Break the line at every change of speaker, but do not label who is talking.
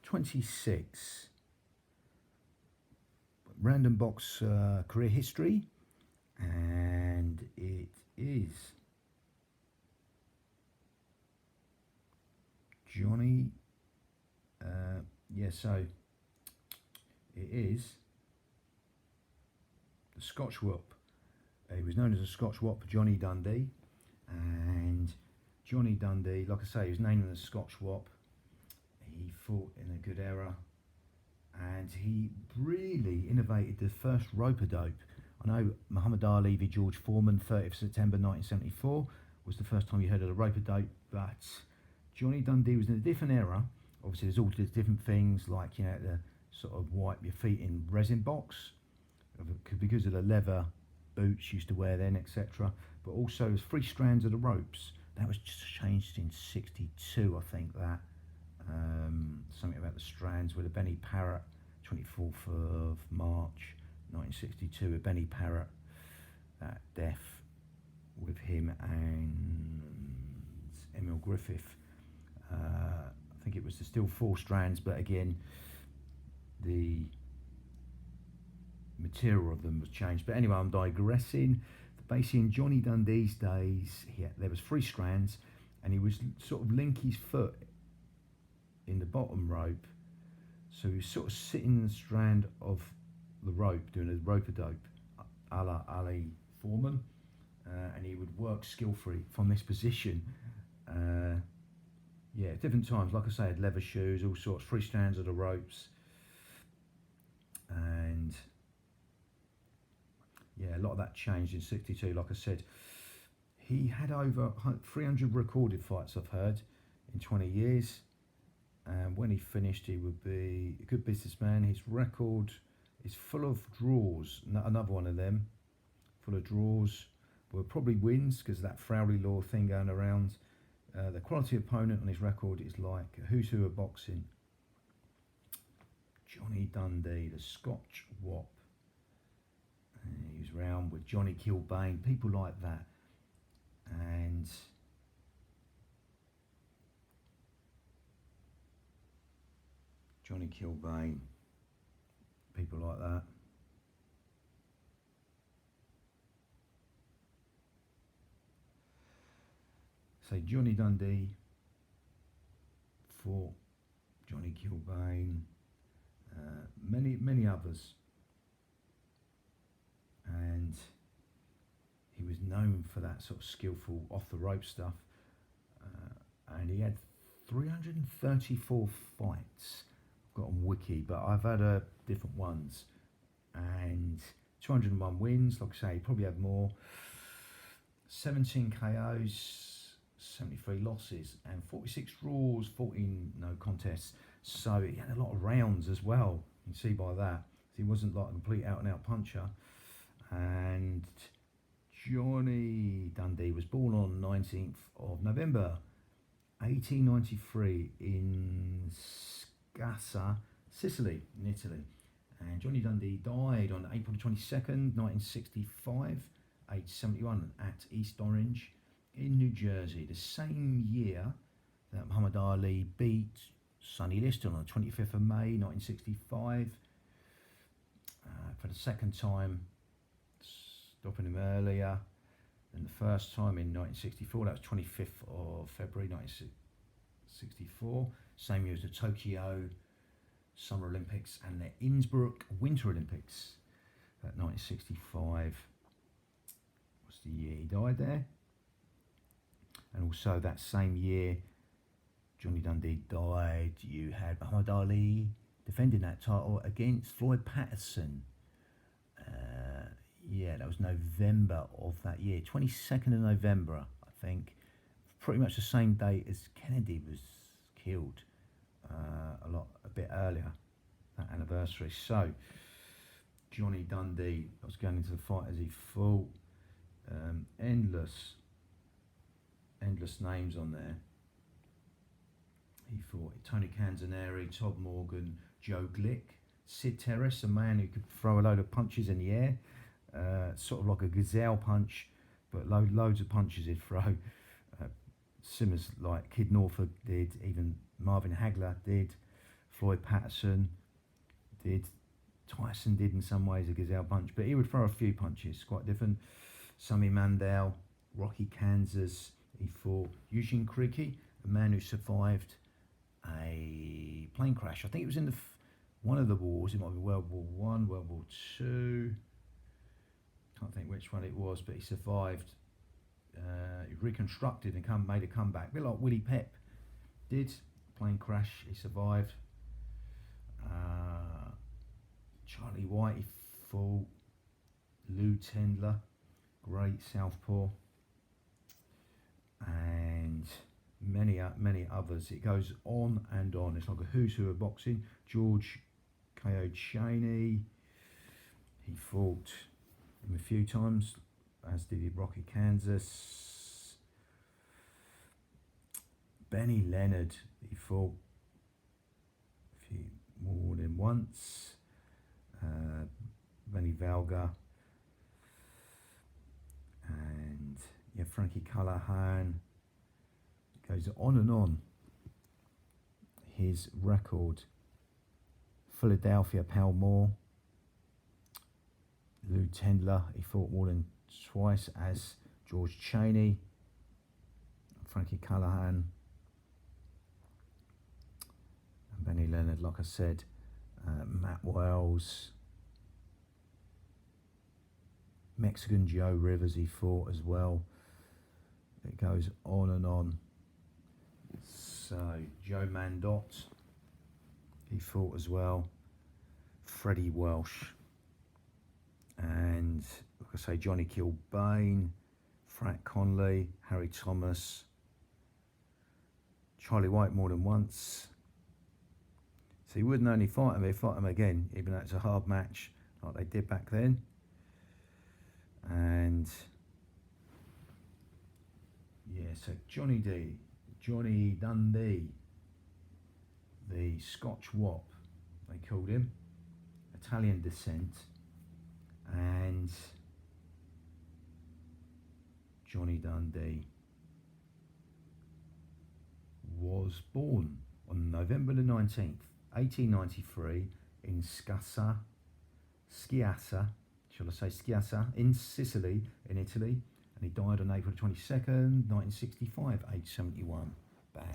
26. Random box career history, and it is Johnny. So it is the Scotch Wop. He was known as a Scotch Wop, Johnny Dundee, and Johnny Dundee, like I say, he was named as a Scotch Wop. He fought in a good era, and he really innovated the first rope-a-dope. I know Muhammad Ali v George Foreman, 30th September 1974, was the first time you heard of the rope-a-dope, but Johnny Dundee was in a different era. Obviously, there's all these different things, like, the sort of wipe your feet in resin box, because of the leather boots used to wear then, etc. But also, there's 3 strands of the ropes. That was just changed in 62, I think, that. Something about the strands with a Benny Parrott, 24th of March 1962, a Benny Parrott, that death with him and Emil Griffith. I think it was still 4 strands, but again, the material of them was changed. But anyway, I'm digressing. Basically, in Johnny Dundee's days, there was 3 strands, and he was sort of link his foot in the bottom rope, so he was sort of sitting in the strand of the rope, doing a rope-a-dope, a la Ali Foreman, and he would work skillfully from this position. At different times, like I say, had leather shoes, all sorts, 3 strands of the ropes, and a lot of that changed in 62. Like I said, he had over 300 recorded fights, I've heard, in 20 years. And when he finished, he would be a good businessman. His record is full of draws. Another one of them, full of draws. Were probably wins, because of that Frowley Law thing going around. The quality opponent on his record is like a who's who of boxing. Johnny Dundee, the Scotch Wop. He was round with Johnny Kilbane, people like that. And Johnny Kilbane, people like that. So Johnny Dundee fought Johnny Kilbane, many others, and he was known for that sort of skillful off the rope stuff, and he had 334 fights. I've got on Wiki, but I've had different ones, and 201 wins. Like I say, he probably had more. 17 KOs, 73 losses, and 46 draws, 14 no contests. So he had a lot of rounds as well. You can see by that. He wasn't like a complete out-and-out puncher. And Johnny Dundee was born on 19th of November 1893 in Scassa, Sicily, in Italy. And Johnny Dundee died on April 22nd, 1965, age 71, at East Orange in New Jersey, the same year that Muhammad Ali beat Sonny Liston on the 25th of May 1965, for the second time, stopping him earlier than the first time in 1964. That was 25th of February 1964, same year as the Tokyo Summer Olympics and the Innsbruck Winter Olympics. That 1965 was the year he died there. And also that same year Johnny Dundee died, you had Muhammad Ali defending that title against Floyd Patterson. That was November of that year, 22nd of November, I think. Pretty much the same date as Kennedy was killed, a bit earlier, that anniversary. So, Johnny Dundee, I was going into the fight as he fought. Endless names on there. He fought Tony Canzoneri, Todd Morgan, Joe Glick, Sid Terrace, a man who could throw a load of punches in the air, sort of like a gazelle punch, but loads of punches he'd throw. Simmers like Kid Norfolk did, even Marvin Hagler did. Floyd Patterson did. Tyson did in some ways a gazelle punch, but he would throw a few punches, quite different. Sammy Mandel, Rocky Kansas, he fought Eugene Krike, a man who survived a plane crash. I think it was in one of the wars. It might be World War One, World War Two. Can't think which one it was, but he survived. He reconstructed and made a comeback, a bit like Willie Pep did. Plane crash, he survived. Charlie White, he fought Lou Tendler, great southpaw, and many others. It goes on and on. It's like a who's who of boxing. George K.O. Cheney, he fought him a few times, as did Rocky Kansas. Benny Leonard, he fought a few more than once. Benny Valga, and yeah, Frankie Callahan. It goes on and on. His record: Philadelphia, Pal Moore, Lou Tendler. He fought more than twice as George Cheney, Frankie Callahan, and Benny Leonard. Like I said, Matt Wells. Mexican Joe Rivers, he fought as well. It goes on and on. So Joe Mandot, he fought as well. Freddie Welsh, and like I say, Johnny Kilbane, Frank Conley, Harry Thomas, Charlie White more than once. So he wouldn't only fight him, he'd fight him again, even though it's a hard match like they did back then. And yeah, so Johnny Dundee, the Scotch Wop, they called him, Italian descent, and Johnny Dundee was born on November the 19th, 1893 in Sciassa, shall I say Sciassa, in Sicily, in Italy, and he died on April 22nd, 1965, age 71. Bang.